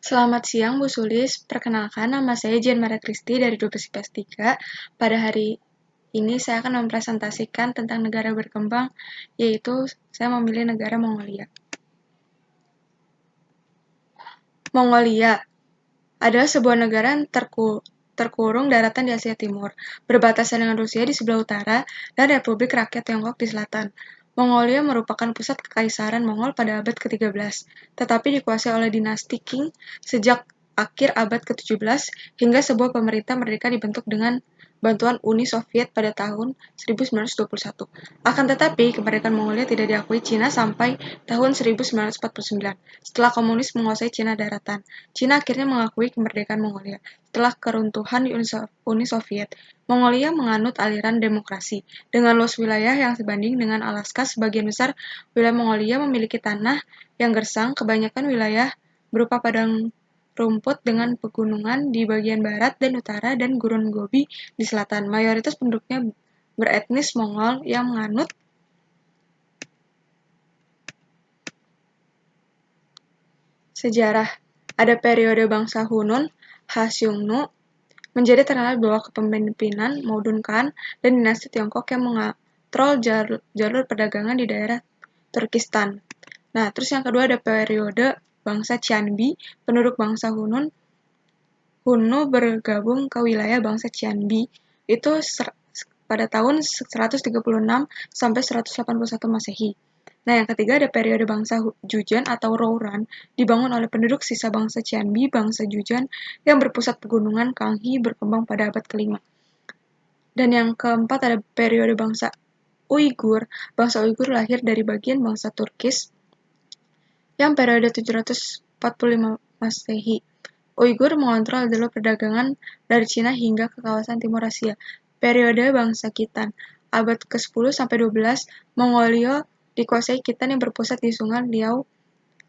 Selamat siang Bu Sulis, perkenalkan nama saya Jen Maria Kristi dari 12 IPS 3. Pada hari ini saya akan mempresentasikan tentang negara berkembang, yaitu saya memilih negara Mongolia. Mongolia adalah sebuah negara yang terkurung daratan di Asia Timur, berbatasan dengan Rusia di sebelah utara dan Republik Rakyat Tiongkok di selatan. Mongolia merupakan pusat kekaisaran Mongol pada abad ke-13, tetapi dikuasai oleh dinasti Qing sejak akhir abad ke-17 hingga sebuah pemerintah merdeka dibentuk dengan bantuan Uni Soviet pada tahun 1921. Akan tetapi, kemerdekaan Mongolia tidak diakui Cina sampai tahun 1949, setelah komunis menguasai Cina daratan. Cina akhirnya mengakui kemerdekaan Mongolia. Setelah keruntuhan Uni Soviet, Mongolia menganut aliran demokrasi. Dengan luas wilayah yang sebanding dengan Alaska, sebagian besar wilayah Mongolia memiliki tanah yang gersang, kebanyakan wilayah berupa padang rumput dengan pegunungan di bagian barat dan utara dan gurun Gobi di selatan. Mayoritas penduduknya beretnis Mongol yang menganut sejarah. Ada periode bangsa Hunun, Hasyungnu, menjadi terkenal di bawah kepemimpinan Maudun Khan dan dinasti Tiongkok yang mengontrol jalur perdagangan di daerah Turkistan. Nah, terus yang kedua ada periode bangsa Qianbi, penduduk bangsa Hunnu bergabung ke wilayah bangsa Qianbi itu pada tahun 136 sampai 181 Masehi. Nah, yang ketiga ada periode bangsa Jujan atau Rouran, dibangun oleh penduduk sisa bangsa Qianbi, bangsa Jujan yang berpusat pegunungan Kanghi berkembang pada abad ke-5. Dan yang keempat ada periode bangsa Uighur. Bangsa Uighur lahir dari bagian bangsa Turkis yang periode 745 Masehi. Uighur mengontrol jalur perdagangan dari Cina hingga ke kawasan Timur Asia. Periode bangsa Khitan, abad ke-10 sampai 12, Mongolia dikuasai Khitan yang berpusat di Sungai Liao,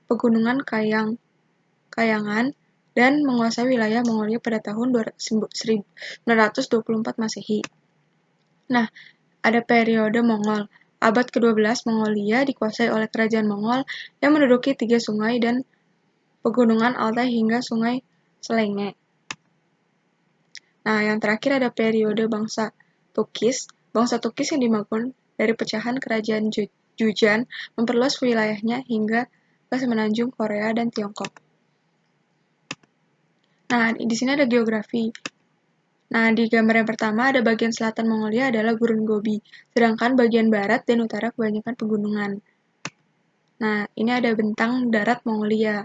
pegunungan Kayangan, dan menguasai wilayah Mongolia pada tahun 924 Masehi. Nah, ada periode Mongol. Abad ke-12, Mongolia dikuasai oleh kerajaan Mongol yang menduduki 3 sungai dan pegunungan Altai hingga sungai Selenge. Nah, yang terakhir ada periode bangsa Tukis. Bangsa Tukis yang dibangun dari pecahan kerajaan Jujan memperluas wilayahnya hingga ke semenanjung Korea dan Tiongkok. Nah, di sini ada geografi. Nah, di gambar yang pertama ada bagian selatan Mongolia adalah Gurun Gobi, sedangkan bagian barat dan utara kebanyakan pegunungan. Nah, ini ada bentang darat Mongolia.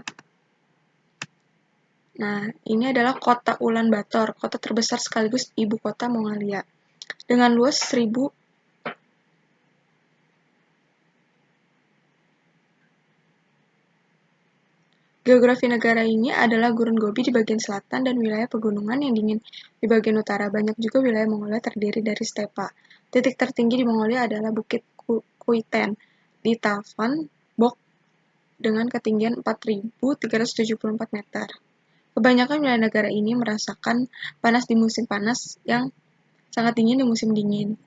Nah, ini adalah kota Ulaanbaatar, kota terbesar sekaligus ibu kota Mongolia. Dengan luas 1000 Geografi negara ini adalah Gurun Gobi di bagian selatan dan wilayah pegunungan yang dingin di bagian utara. Banyak juga wilayah Mongolia terdiri dari stepa. Titik tertinggi di Mongolia adalah Bukit Kuiten di Tavan Bok dengan ketinggian 4.374 meter. Kebanyakan wilayah negara ini merasakan panas di musim panas yang sangat dingin di musim dingin.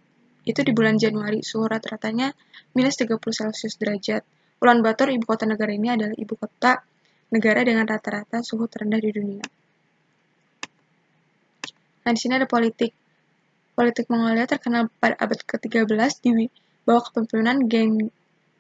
Itu di bulan Januari, suhu rata-ratanya minus 30 Celcius derajat. Ulaanbaatar, ibu kota negara ini, adalah ibu kota negara dengan rata-rata suhu terendah di dunia. Nah, di sini ada politik. Politik Mongolia terkenal pada abad ke-13 di bawah kepemimpinan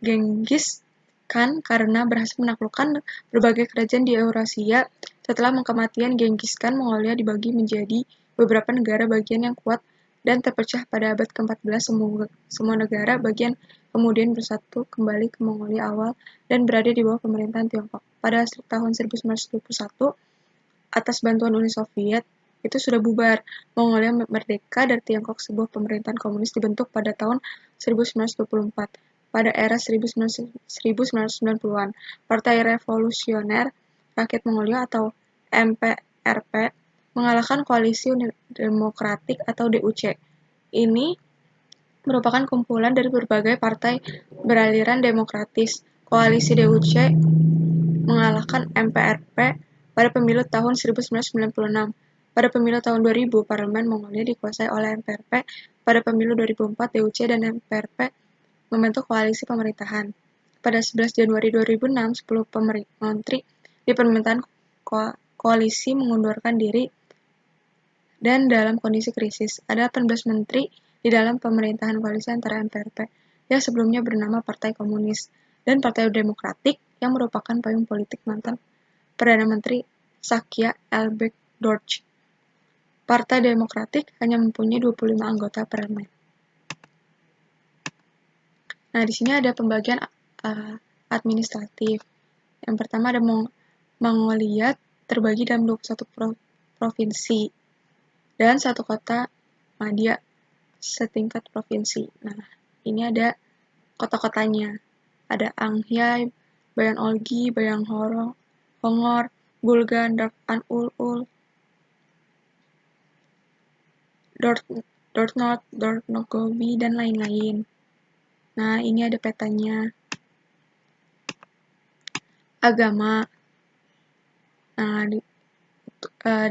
Genghis Khan karena berhasil menaklukkan berbagai kerajaan di Eurasia. Setelah kematian Genghis Khan, Mongolia dibagi menjadi beberapa negara bagian yang kuat dan terpecah pada abad ke-14. Semua negara bagian kemudian bersatu kembali ke Mongolia awal dan berada di bawah pemerintahan Tiongkok. Pada tahun 1921, atas bantuan Uni Soviet, itu sudah bubar. Mongolia merdeka dari Tiongkok. Sebuah pemerintahan komunis dibentuk pada tahun 1924. Pada era 1990-an, Partai Revolusioner Rakyat Mongolia atau MPRP mengalahkan Koalisi Demokratik atau DUC. Ini merupakan kumpulan dari berbagai partai beraliran demokratis. Koalisi DUC mengalahkan MPRP pada pemilu tahun 1996. Pada pemilu tahun 2000, Parlemen Mongolia dikuasai oleh MPRP. Pada pemilu 2004, DUC dan MPRP membentuk koalisi pemerintahan. Pada 11 Januari 2006, 10 menteri di pemerintahan koalisi mengundurkan diri dan dalam kondisi krisis. Ada 18 menteri di dalam pemerintahan koalisi antara MPRP yang sebelumnya bernama Partai Komunis dan Partai Demokratik yang merupakan payung politik mantan Perdana Menteri Sakya Elbek-Dorj. Partai Demokratik hanya mempunyai 25 anggota parlemen. Nah, di sini ada pembagian administratif. Yang pertama ada Mongolia terbagi dalam 21 provinsi dan satu kota madya setingkat provinsi. Nah, ini ada kota-kotanya. Ada Anghai, Bayan Olgi, Bayang Hongor, Bulgan, Dark-an Ul, Dortmund, Dornogovi, dan lain-lain. Nah, ini ada petanya. Agama. Nah,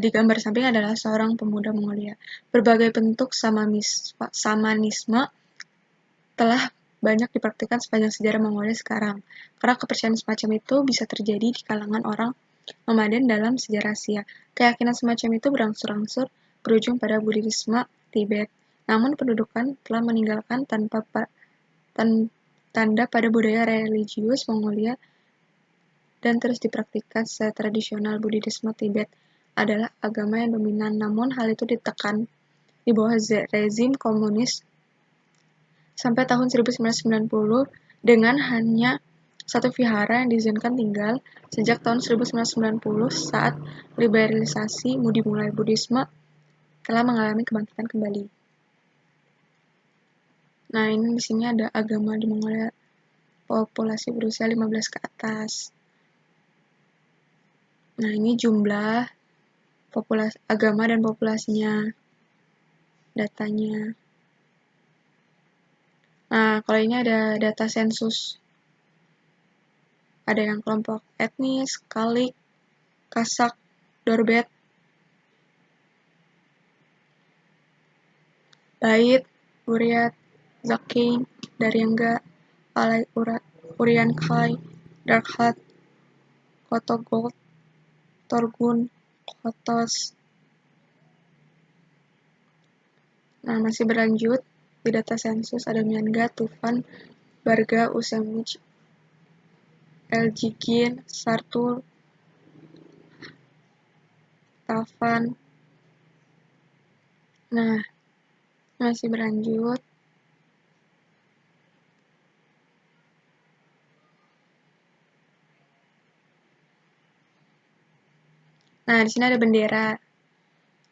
di gambar samping adalah seorang pemuda Mongolia. Berbagai bentuk samanisme telah banyak dipraktikkan sepanjang sejarah Mongolia sekarang. Karena kepercayaan semacam itu bisa terjadi di kalangan orang nomaden dalam sejarah Asia. Keyakinan semacam itu berangsur-angsur berujung pada Buddhisme Tibet. Namun pendudukan telah meninggalkan tanda pada budaya religius Mongolia dan terus dipraktikkan secara tradisional. Buddhisme Tibet adalah agama yang dominan, namun hal itu ditekan di bawah rezim komunis sampai tahun 1990 dengan hanya satu vihara yang diizinkan tinggal sejak tahun 1990 saat liberalisasi dimulai. Buddhisme telah mengalami kebangkitan kembali. Nah, ini di sini ada agama di Mongolia, populasi berusia 15 ke atas. Nah, ini jumlah agama dan populasinya, datanya. Nah, kalau ini ada data sensus. Ada yang kelompok etnis, Kalik, Kasak, Dorbet, Bait, Buryat, Zaking, Daryanga, Alai Uryankai, Darkhat, Kotogold, Torgun, Kotos. Nah, masih berlanjut di data sensus ada Mianga, Tufan, Barga, Usemich, Eljigin, Sartul, Tafan. Nah, masih berlanjut. Nah, di sini ada bendera.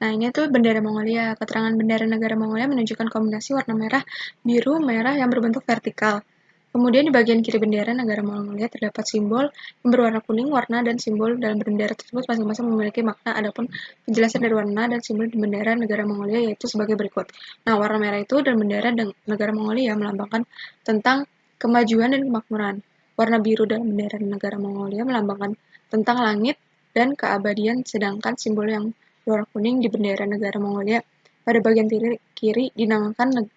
Nah, ini tuh bendera Mongolia. Keterangan bendera negara Mongolia menunjukkan kombinasi warna merah, biru, merah yang berbentuk vertikal. Kemudian di bagian kiri bendera negara Mongolia terdapat simbol yang berwarna kuning. Warna dan simbol dalam bendera tersebut masing-masing memiliki makna. Adapun penjelasan dari warna dan simbol di bendera negara Mongolia yaitu sebagai berikut. Nah, warna merah itu dan bendera negara Mongolia melambangkan tentang kemajuan dan kemakmuran. Warna biru dalam bendera negara Mongolia melambangkan tentang langit dan keabadian, sedangkan simbol yang berwarna kuning di bendera negara Mongolia pada bagian kiri dinamakan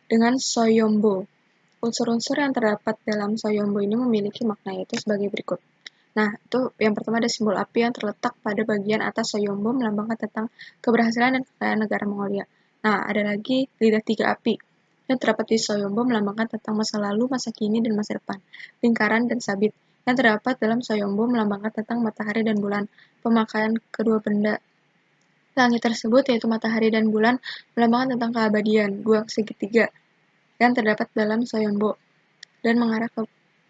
dengan Soyombo. Unsur-unsur yang terdapat dalam Soyombo ini memiliki makna yaitu sebagai berikut. Nah, itu yang pertama ada simbol api yang terletak pada bagian atas Soyombo melambangkan tentang keberhasilan dan kekayaan negara Mongolia. Nah, ada lagi lidah tiga api yang terdapat di Soyombo melambangkan tentang masa lalu, masa kini, dan masa depan. Lingkaran dan sabit yang terdapat dalam Soyombo melambangkan tentang matahari dan bulan. Pemakaian kedua benda langit tersebut yaitu matahari dan bulan melambangkan tentang keabadian. Dua segitiga yang terdapat dalam Soyombo dan mengarah ke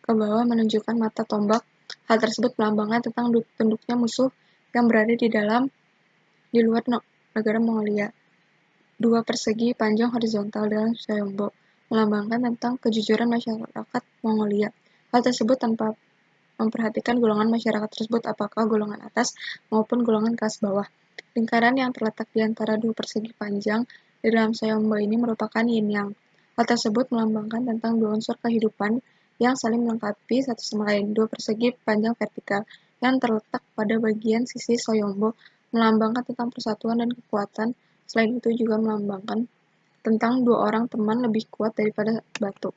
bawah menunjukkan mata tombak. Hal tersebut melambangkan tentang tunduknya musuh yang berada di luar negara Mongolia. Dua persegi panjang horizontal dalam Soyombo melambangkan tentang kejujuran masyarakat Mongolia. Hal tersebut tanpa memperhatikan golongan masyarakat tersebut apakah golongan atas maupun golongan kelas bawah. Lingkaran yang terletak di antara dua persegi panjang di dalam Soyombo ini merupakan yin yang. Hal tersebut melambangkan tentang dua unsur kehidupan yang saling melengkapi satu sama lain. Dua persegi panjang vertikal yang terletak pada bagian sisi Soyombo melambangkan tentang persatuan dan kekuatan. Selain itu juga melambangkan tentang dua orang teman lebih kuat daripada batu.